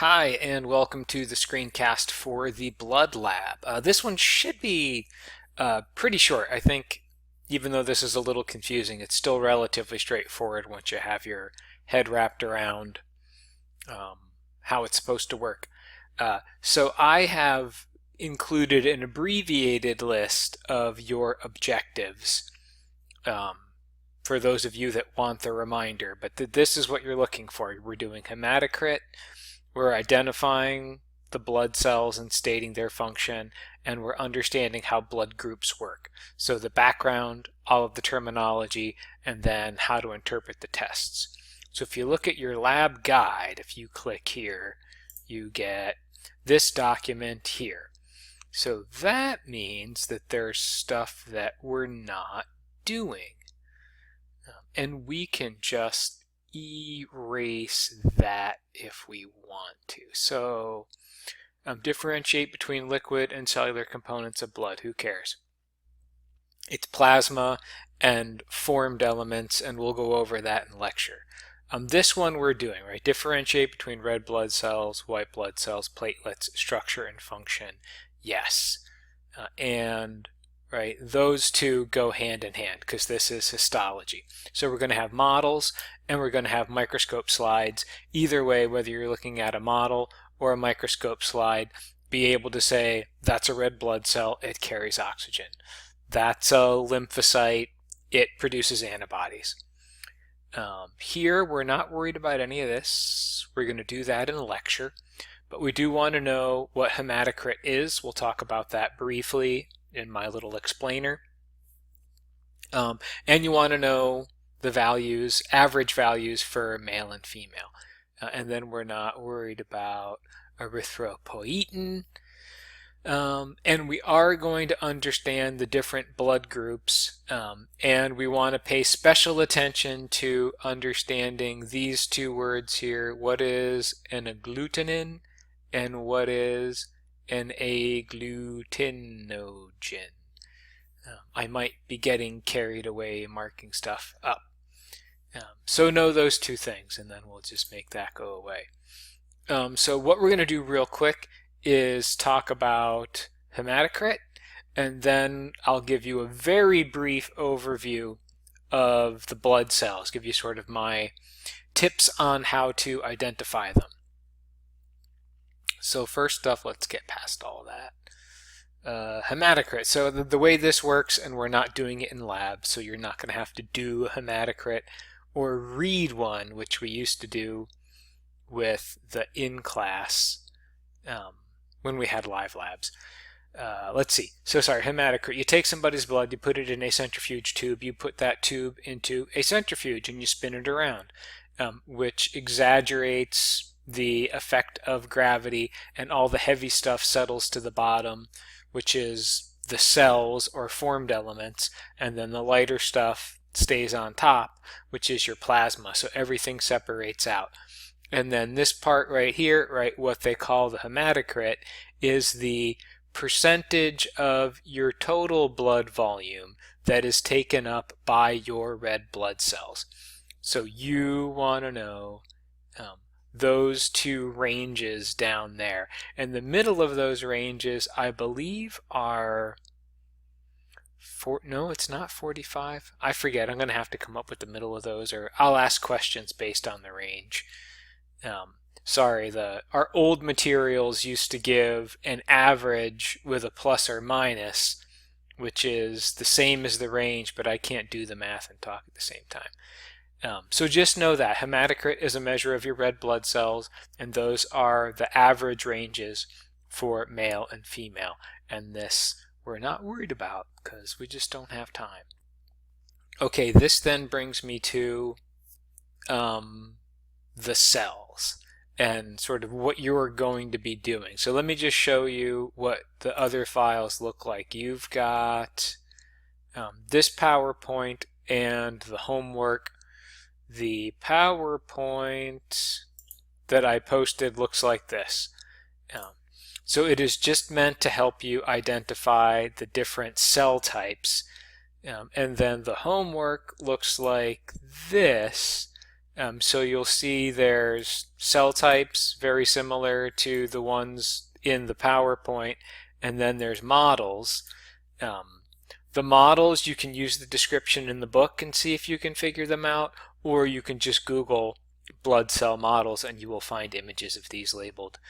Hi, and welcome to the screencast for the Blood Lab. This one should be pretty short. I think even though this is a little confusing, it's still relatively straightforward once you have your head wrapped around how it's supposed to work. So I have included an abbreviated list of your objectives um, for those of you that want the reminder, but this is what you're looking for. We're doing hematocrit. We're identifying the blood cells and stating their function, and we're understanding how blood groups work. So the background, all of the terminology, and then how to interpret the tests. So if you look at your lab guide, if you click here, you get this document here. So that means that there's stuff that we're not doing. And we can just erase that if we want to. So differentiate between liquid and cellular components of blood. Who cares? It's plasma and formed elements, and we'll go over that in lecture. This one we're doing, right? Differentiate between red blood cells, white blood cells, platelets, structure and function. Yes. Right, those two go hand in hand because this is histology. So we're going to have models and we're going to have microscope slides. Either way, whether you're looking at a model or a microscope slide, be able to say that's a red blood cell, it carries oxygen. That's a lymphocyte, it produces antibodies. Here we're not worried about any of this. We're going to do that in a lecture, but we do want to know what hematocrit is. We'll talk about that briefly in my little explainer. And you want to know the values, average values for male and female. And then we're not worried about erythropoietin. And we are going to understand the different blood groups, and we want to pay special attention to understanding these two words here. What is an agglutinin and what is an agglutinogen? I might be getting carried away marking stuff up. So know those two things, and then we'll just make that go away. So what we're going to do real quick is talk about hematocrit, and then I'll give you a very brief overview of the blood cells, give you sort of my tips on how to identify them. So first off, let's get past all that. Hematocrit. So the way this works, and we're not doing it in lab, so you're not going to have to do a hematocrit or read one, which we used to do with the in-class when we had live labs. Let's see. So sorry, hematocrit. You take somebody's blood, you put it in a centrifuge tube, you put that tube into a centrifuge and you spin it around, which exaggerates the effect of gravity, and all the heavy stuff settles to the bottom, which is the cells or formed elements, and then the lighter stuff stays on top, which is your plasma. So everything separates out. And then this part right here, right, what they call the hematocrit, is the percentage of your total blood volume that is taken up by your red blood cells. So you want to know those two ranges down there. And the middle of those ranges, I believe, are no, it's not 45. I forget. I'm going to have to come up with the middle of those, or I'll ask questions based on the range. Sorry, our old materials used to give an average with a plus or minus, which is the same as the range, but I can't do the math and talk at the same time. So just know that hematocrit is a measure of your red blood cells, and those are the average ranges for male and female. And this we're not worried about because we just don't have time. Okay, this then brings me to the cells and sort of what you're going to be doing. So let me just show you what the other files look like. You've got this PowerPoint and the homework. The PowerPoint that I posted looks like this. So it is just meant to help you identify the different cell types. And then the homework looks like this. So you'll see there's cell types very similar to the ones in the PowerPoint, and then there's models. The models, you can use the description in the book and see if you can figure them out, or you can just Google blood cell models and you will find images of these labeled.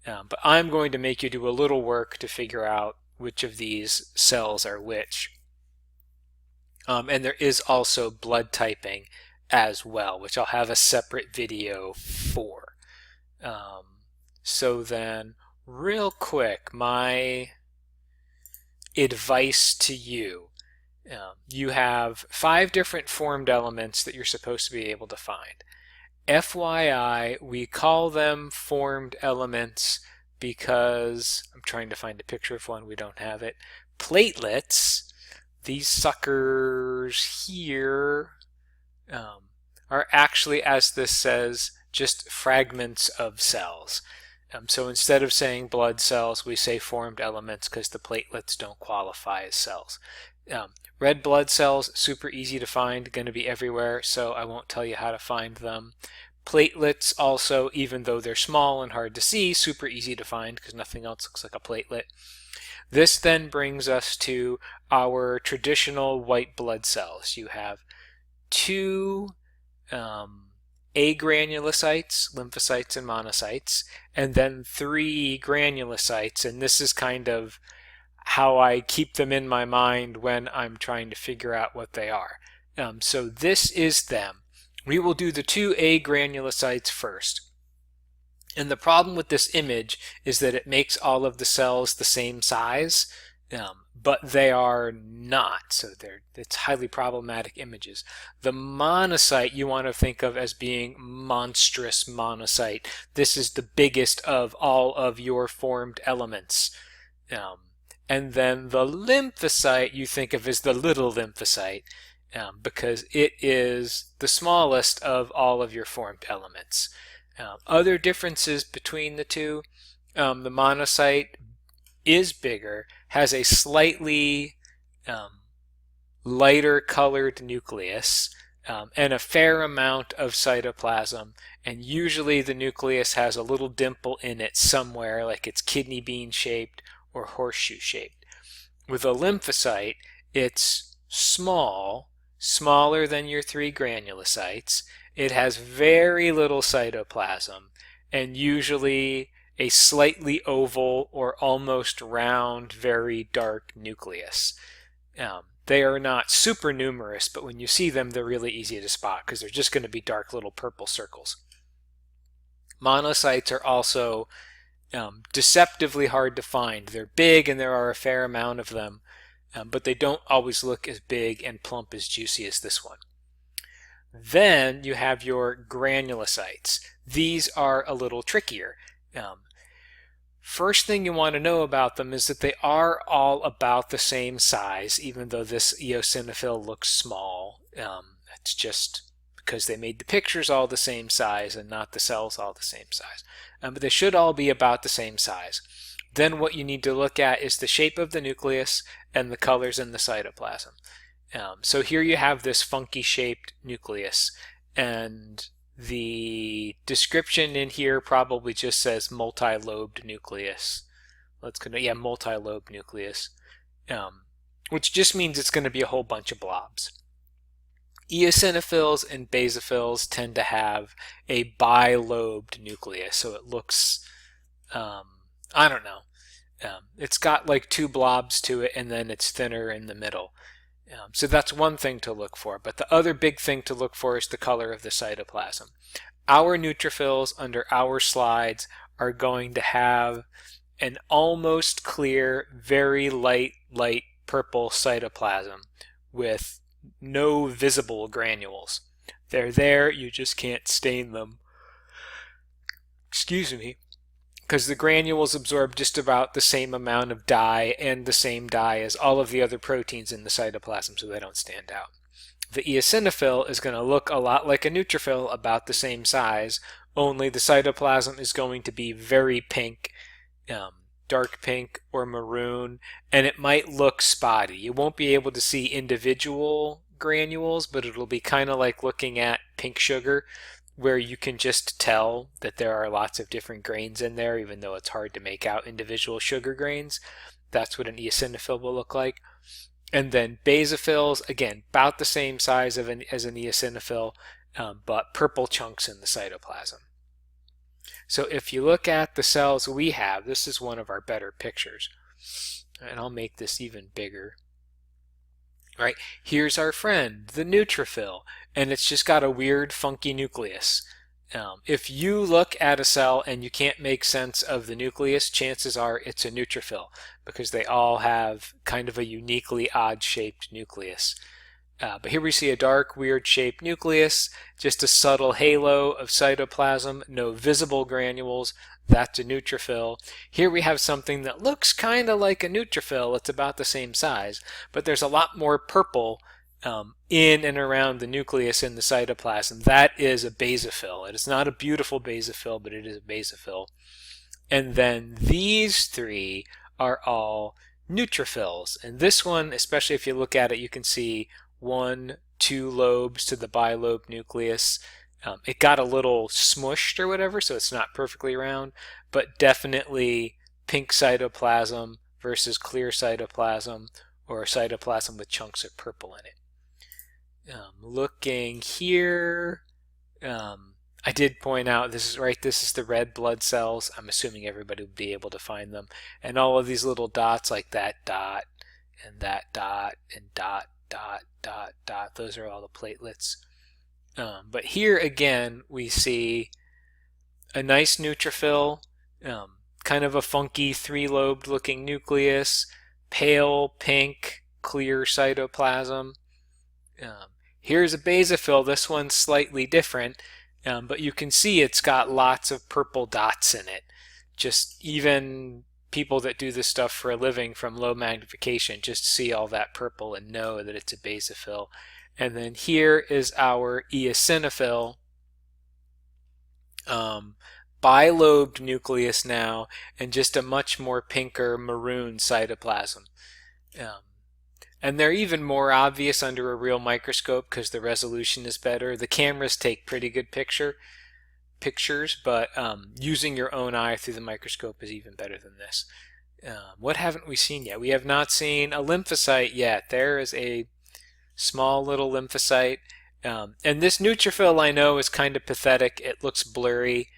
But I'm going to make you do a little work to figure out which of these cells are which. And there is also blood typing as well, which I'll have a separate video for. So then, real quick, my advice to you. You have 5 different formed elements that you're supposed to be able to find. FYI, we call them formed elements because, I'm trying to find a picture of one, we don't have it. Platelets, these suckers here, are actually, as this says, just fragments of cells. So instead of saying blood cells, we say formed elements because the platelets don't qualify as cells. Red blood cells, super easy to find, going to be everywhere, so I won't tell you how to find them. Platelets also, even though they're small and hard to see, super easy to find because nothing else looks like a platelet. This then brings us to our traditional white blood cells. You have 2 Agranulocytes, lymphocytes and monocytes, and then 3 granulocytes, and this is kind of how I keep them in my mind when I'm trying to figure out what they are. So this is them. We will do the 2 agranulocytes first. And the problem with this image is that it makes all of the cells the same size, but they are not, so it's highly problematic images. The monocyte you want to think of as being monstrous monocyte. This is the biggest of all of your formed elements. And then the lymphocyte you think of as the little lymphocyte, because it is the smallest of all of your formed elements. Other differences between the two, the monocyte is bigger, has a slightly lighter colored nucleus, and a fair amount of cytoplasm, and usually the nucleus has a little dimple in it somewhere, like it's kidney bean shaped or horseshoe shaped. With a lymphocyte, it's small, smaller than your 3 granulocytes. It has very little cytoplasm and usually a slightly oval or almost round, very dark nucleus. They are not super numerous, but when you see them, they're really easy to spot because they're just going to be dark little purple circles. Monocytes are also deceptively hard to find. They're big and there are a fair amount of them, but they don't always look as big and plump as juicy as this one. Then you have your granulocytes. These are a little trickier. First thing you want to know about them is that they are all about the same size, even though this eosinophil looks small. That's just because they made the pictures all the same size and not the cells all the same size. But they should all be about the same size. Then what you need to look at is the shape of the nucleus and the colors in the cytoplasm. So here you have this funky shaped nucleus, and the description in here probably just says multi-lobed nucleus. Multi-lobed nucleus, which just means it's going to be a whole bunch of blobs. Eosinophils and basophils tend to have a bilobed nucleus, so it looks, I don't know. It's got like 2 blobs to it, and then it's thinner in the middle. So that's one thing to look for, but the other big thing to look for is the color of the cytoplasm. Our neutrophils under our slides are going to have an almost clear, very light purple cytoplasm with no visible granules. They're there, you just can't stain them. Excuse me. Because the granules absorb just about the same amount of dye and the same dye as all of the other proteins in the cytoplasm, so they don't stand out. The eosinophil is going to look a lot like a neutrophil, about the same size, only the cytoplasm is going to be very pink, dark pink or maroon, and it might look spotty. You won't be able to see individual granules, but it'll be kind of like looking at pink sugar, where you can just tell that there are lots of different grains in there, even though it's hard to make out individual sugar grains. That's what an eosinophil will look like. And then basophils, again, about the same size as an eosinophil, but purple chunks in the cytoplasm. So if you look at the cells we have, this is one of our better pictures. And I'll make this even bigger. Right, here's our friend, the neutrophil, and it's just got a weird, funky nucleus. If you look at a cell and you can't make sense of the nucleus, chances are it's a neutrophil, because they all have kind of a uniquely odd-shaped nucleus. But here we see a dark, weird-shaped nucleus, just a subtle halo of cytoplasm, no visible granules. That's a neutrophil. Here we have something that looks kind of like a neutrophil. It's about the same size, but there's a lot more purple in and around the nucleus in the cytoplasm. That is a basophil. It is not a beautiful basophil, but it is a basophil. And then these three are all neutrophils. And this one, especially if you look at it, you can see 1, 2 lobes to the bilobe nucleus. It got a little smushed or whatever, so it's not perfectly round, but definitely pink cytoplasm versus clear cytoplasm, or a cytoplasm with chunks of purple in it. Looking here, I did point out, this is the red blood cells. I'm assuming everybody will be able to find them. And all of these little dots, like that dot, and that dot, and dot, dot, dot, dot, those are all the platelets. But here again we see a nice neutrophil, kind of a funky 3-lobed looking nucleus, pale pink clear cytoplasm. Here's a basophil. This one's slightly different, but you can see it's got lots of purple dots in it. Just even people that do this stuff for a living from low magnification just see all that purple and know that it's a basophil. And then here is our eosinophil, bilobed nucleus now, and just a much more pinker maroon cytoplasm. And they're even more obvious under a real microscope because the resolution is better. The cameras take pretty good pictures, but using your own eye through the microscope is even better than this. What haven't we seen yet? We have not seen a lymphocyte yet. There is a small little lymphocyte. And this neutrophil, I know, is kind of pathetic. It looks blurry.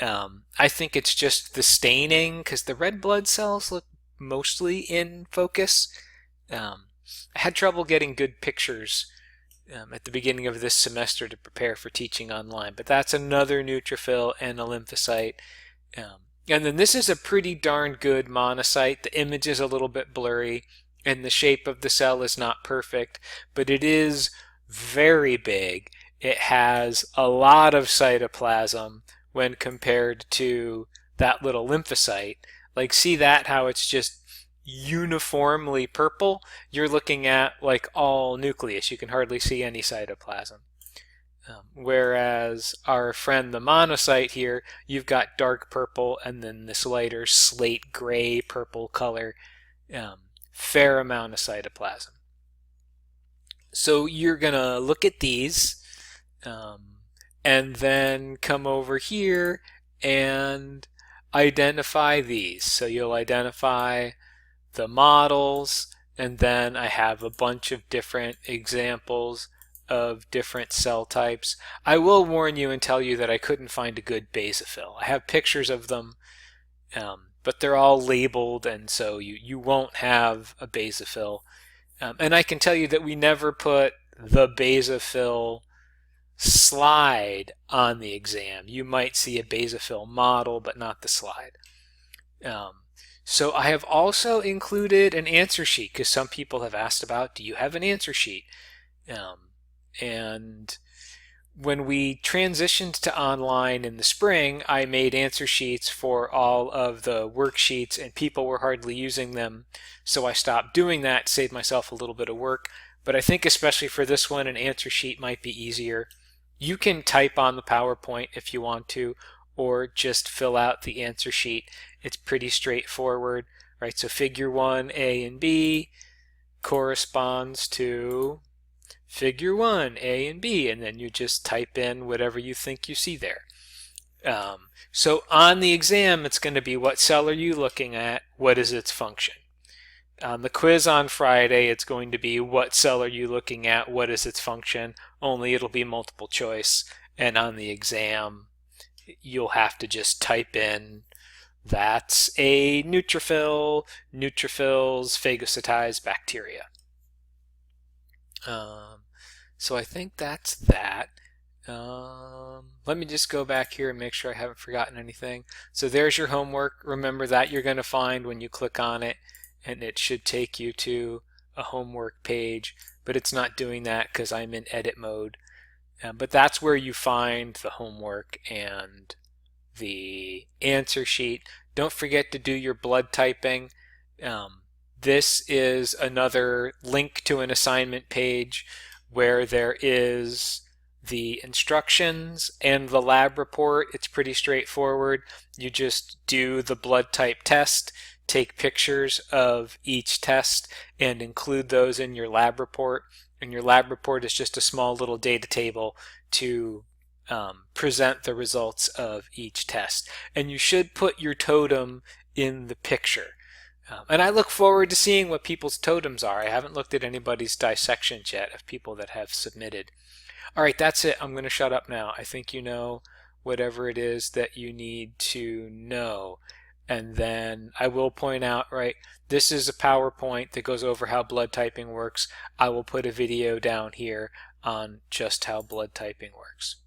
I think it's just the staining, because the red blood cells look mostly in focus. I had trouble getting good pictures at the beginning of this semester to prepare for teaching online, but that's another neutrophil and a lymphocyte. And then this is a pretty darn good monocyte. The image is a little bit blurry, and the shape of the cell is not perfect, but it is very big. It has a lot of cytoplasm when compared to that little lymphocyte. Like, see that, how it's just uniformly purple? You're looking at like all nucleus. You can hardly see any cytoplasm. Whereas our friend the monocyte here, you've got dark purple and then this lighter slate gray purple color. Fair amount of cytoplasm. So you're gonna look at these and then come over here and identify these. So you'll identify the models, and then I have a bunch of different examples of different cell types. I will warn you and tell you that I couldn't find a good basophil. I have pictures of them, but they're all labeled, and so you won't have a basophil. And I can tell you that we never put the basophil slide on the exam. You might see a basophil model, but not the slide. So I have also included an answer sheet, because some people have asked about, do you have an answer sheet? And when we transitioned to online in the spring, I made answer sheets for all of the worksheets, and people were hardly using them. So I stopped doing that to save myself a little bit of work. But I think especially for this one, an answer sheet might be easier. You can type on the PowerPoint if you want to, or just fill out the answer sheet. It's pretty straightforward, right? So figure 1, A and B, corresponds to figure 1, A and B, and then you just type in whatever you think you see there. So on the exam, it's going to be what cell are you looking at, what is its function. On the quiz on Friday, it's going to be what cell are you looking at, what is its function, only it'll be multiple choice. And on the exam, you'll have to just type in that's a neutrophil, neutrophils phagocytize bacteria. So I think that's that. Let me just go back here and make sure I haven't forgotten anything. So there's your homework. Remember that you're going to find when you click on it, and it should take you to a homework page, but it's not doing that because I'm in edit mode. But that's where you find the homework and the answer sheet. Don't forget to do your blood typing. This is another link to an assignment page where there is the instructions and the lab report. It's pretty straightforward. You just do the blood type test, take pictures of each test, and include those in your lab report. And your lab report is just a small little data table to present the results of each test. And you should put your totem in the picture. And I look forward to seeing what people's totems are. I haven't looked at anybody's dissections yet of people that have submitted. All right, that's it. I'm going to shut up now. I think you know whatever it is that you need to know. And then I will point out, right, this is a PowerPoint that goes over how blood typing works. I will put a video down here on just how blood typing works.